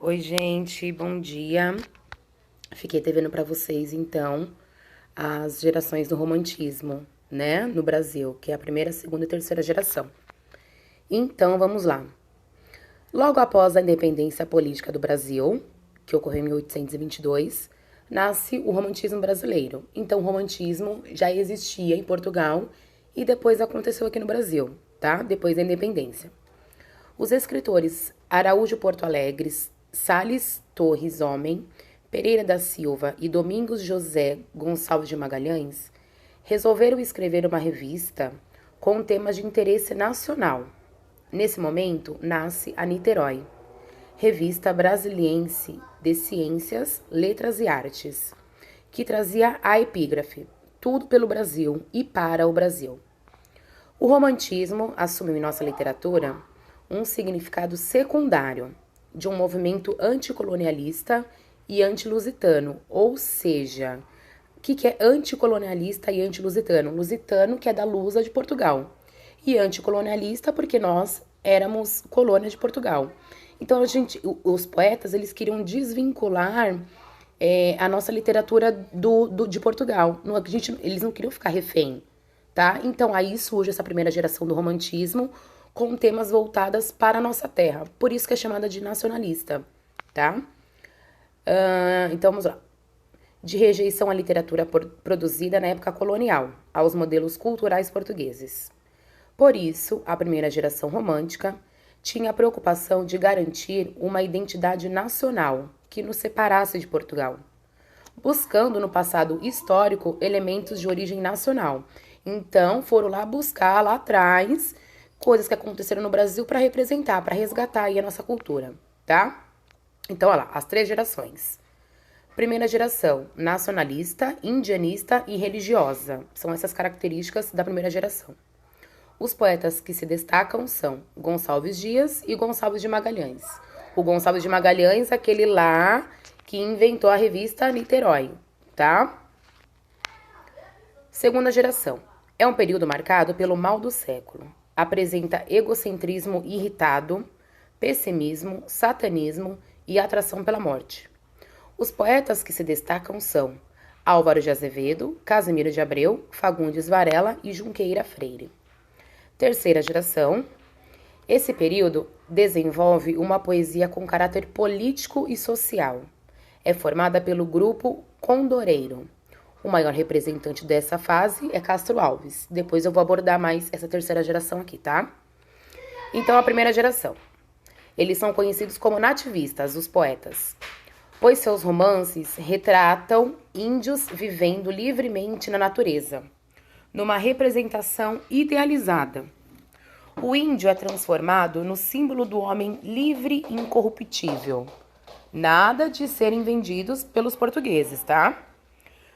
Oi, gente, bom dia. Fiquei devendo pra vocês, então, as gerações do romantismo, né, no Brasil, que é a primeira, segunda e terceira geração. Então, vamos lá. Logo após a independência política do Brasil, que ocorreu em 1822, nasce o romantismo brasileiro. Então, o romantismo já existia em Portugal e depois aconteceu aqui no Brasil, tá? Depois da independência. Os escritores Araújo Porto Alegres, Sales Torres Homem, Pereira da Silva e Domingos José Gonçalves de Magalhães resolveram escrever uma revista com temas de interesse nacional. Nesse momento, nasce a Niterói, Revista Brasiliense de Ciências, Letras e Artes, que trazia a epígrafe Tudo pelo Brasil e para o Brasil. O romantismo assumiu em nossa literatura um significado secundário de um movimento anticolonialista e antilusitano, ou seja, o que é anticolonialista e antilusitano? Lusitano, que é da Lusa de Portugal, e anticolonialista porque nós éramos colônia de Portugal. Então, os poetas, eles queriam desvincular a nossa literatura de Portugal. Eles não queriam ficar refém, tá? Então, aí surge essa primeira geração do romantismo com temas voltadas para a nossa terra. Por isso que é chamada de nacionalista, tá? Então, vamos lá. De rejeição à literatura produzida na época colonial, aos modelos culturais portugueses. Por isso, a primeira geração romântica tinha a preocupação de garantir uma identidade nacional que nos separasse de Portugal, buscando no passado histórico elementos de origem nacional. Então, foram lá buscar lá atrás coisas que aconteceram no Brasil para representar, para resgatar aí a nossa cultura, tá? Então, olha lá, as três gerações. Primeira geração, nacionalista, indianista e religiosa. São essas características da primeira geração. Os poetas que se destacam são Gonçalves Dias e Gonçalves de Magalhães. O Gonçalves de Magalhães é aquele lá que inventou a revista Niterói, tá? Segunda geração. É um período marcado pelo mal do século. Apresenta egocentrismo irritado, pessimismo, satanismo e atração pela morte. Os poetas que se destacam são Álvaro de Azevedo, Casimiro de Abreu, Fagundes Varela e Junqueira Freire. Terceira geração. Esse período desenvolve uma poesia com caráter político e social. É formada pelo grupo Condoreiro. O maior representante dessa fase é Castro Alves. Depois eu vou abordar mais essa terceira geração aqui, tá? Então, a primeira geração. Eles são conhecidos como nativistas, os poetas, pois seus romances retratam índios vivendo livremente na natureza, numa representação idealizada. O índio é transformado no símbolo do homem livre e incorruptível. Nada de serem vendidos pelos portugueses, tá?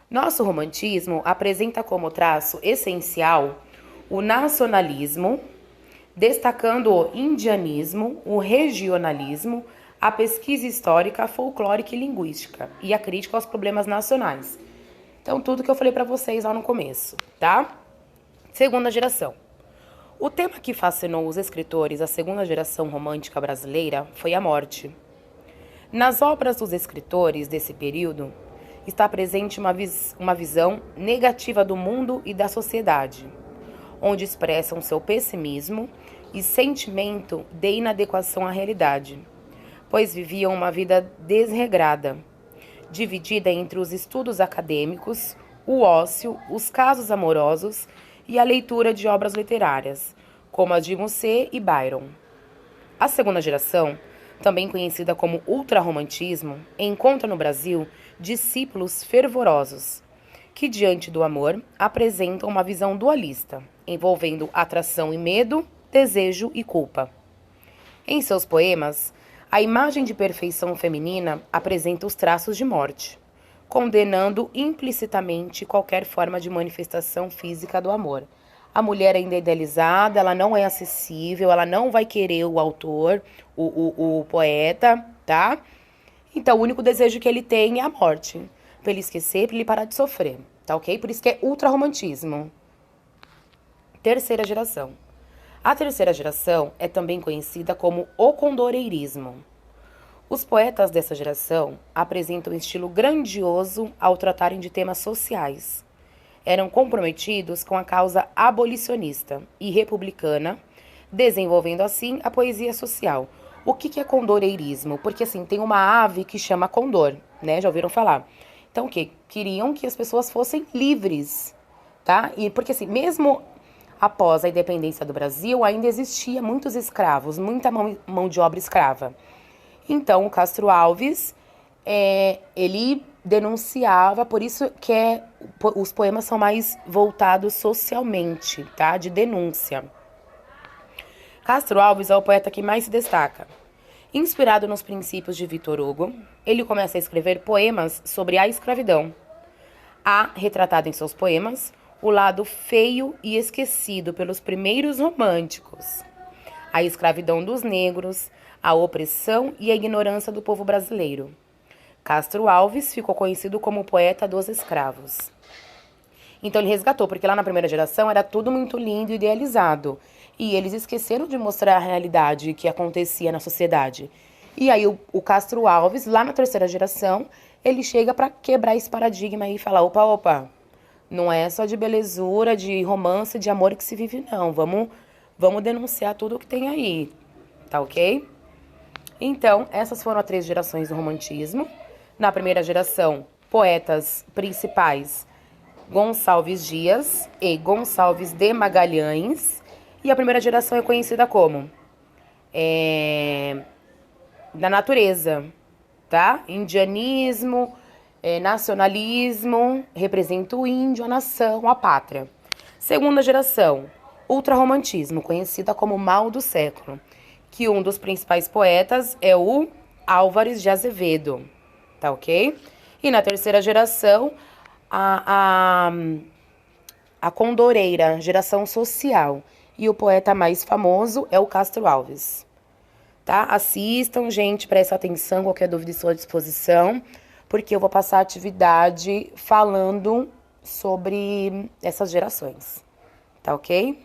Nosso romantismo apresenta como traço essencial o nacionalismo, destacando o indianismo, o regionalismo, a pesquisa histórica, folclórica e linguística e a crítica aos problemas nacionais. Então, tudo que eu falei para vocês lá no começo, tá? Segunda geração. O tema que fascinou os escritores da segunda geração romântica brasileira foi a morte. Nas obras dos escritores desse período, está presente uma visão negativa do mundo e da sociedade, onde expressam seu pessimismo e sentimento de inadequação à realidade, pois viviam uma vida desregrada, dividida entre os estudos acadêmicos, o ócio, os casos amorosos e a leitura de obras literárias, como as de Musset e Byron. A segunda geração, também conhecida como ultrarromantismo, encontra no Brasil discípulos fervorosos, que diante do amor apresentam uma visão dualista, envolvendo atração e medo, desejo e culpa. Em seus poemas, a imagem de perfeição feminina apresenta os traços de morte, condenando implicitamente qualquer forma de manifestação física do amor. A mulher ainda é idealizada, ela não é acessível, ela não vai querer o autor, o poeta, tá? Então, o único desejo que ele tem é a morte, pra ele esquecer, pra ele parar de sofrer, tá ok? Por isso que é ultrarromantismo. Terceira geração. A terceira geração é também conhecida como o condoreirismo. Os poetas dessa geração apresentam um estilo grandioso ao tratarem de temas sociais. Eram comprometidos com a causa abolicionista e republicana, desenvolvendo assim a poesia social. O que é condoreirismo? Porque assim, tem uma ave que chama condor, né? Já ouviram falar? Então o quê? Queriam que as pessoas fossem livres, tá? E porque assim, mesmo após a independência do Brasil, ainda existia muitos escravos, muita mão de obra escrava. Então, o Castro Alves, ele denunciava, por isso que os poemas são mais voltados socialmente, tá? De denúncia. Castro Alves é o poeta que mais se destaca. Inspirado nos princípios de Victor Hugo, ele começa a escrever poemas sobre a escravidão. Há retratado em seus poemas o lado feio e esquecido pelos primeiros românticos, a escravidão dos negros, a opressão e a ignorância do povo brasileiro. Castro Alves ficou conhecido como o poeta dos escravos. Então ele resgatou, porque lá na primeira geração era tudo muito lindo e idealizado. E eles esqueceram de mostrar a realidade que acontecia na sociedade. E aí o Castro Alves, lá na terceira geração, ele chega para quebrar esse paradigma e falar, opa, não é só de belezura, de romance, de amor que se vive, não. Vamos denunciar tudo o que tem aí, tá ok? Então, essas foram as 3 gerações do romantismo. Na primeira geração, poetas principais Gonçalves Dias e Gonçalves de Magalhães. E a primeira geração é conhecida como da natureza, tá? Indianismo, nacionalismo, representa o índio, a nação, a pátria. Segunda geração, ultrarromantismo, conhecida como mal do século, que um dos principais poetas é o Álvares de Azevedo, tá ok? E na terceira geração, a condoreira, geração social, e o poeta mais famoso é o Castro Alves. Tá? Assistam, gente, prestem atenção, qualquer dúvida estou à disposição, porque eu vou passar a atividade falando sobre essas gerações, tá ok?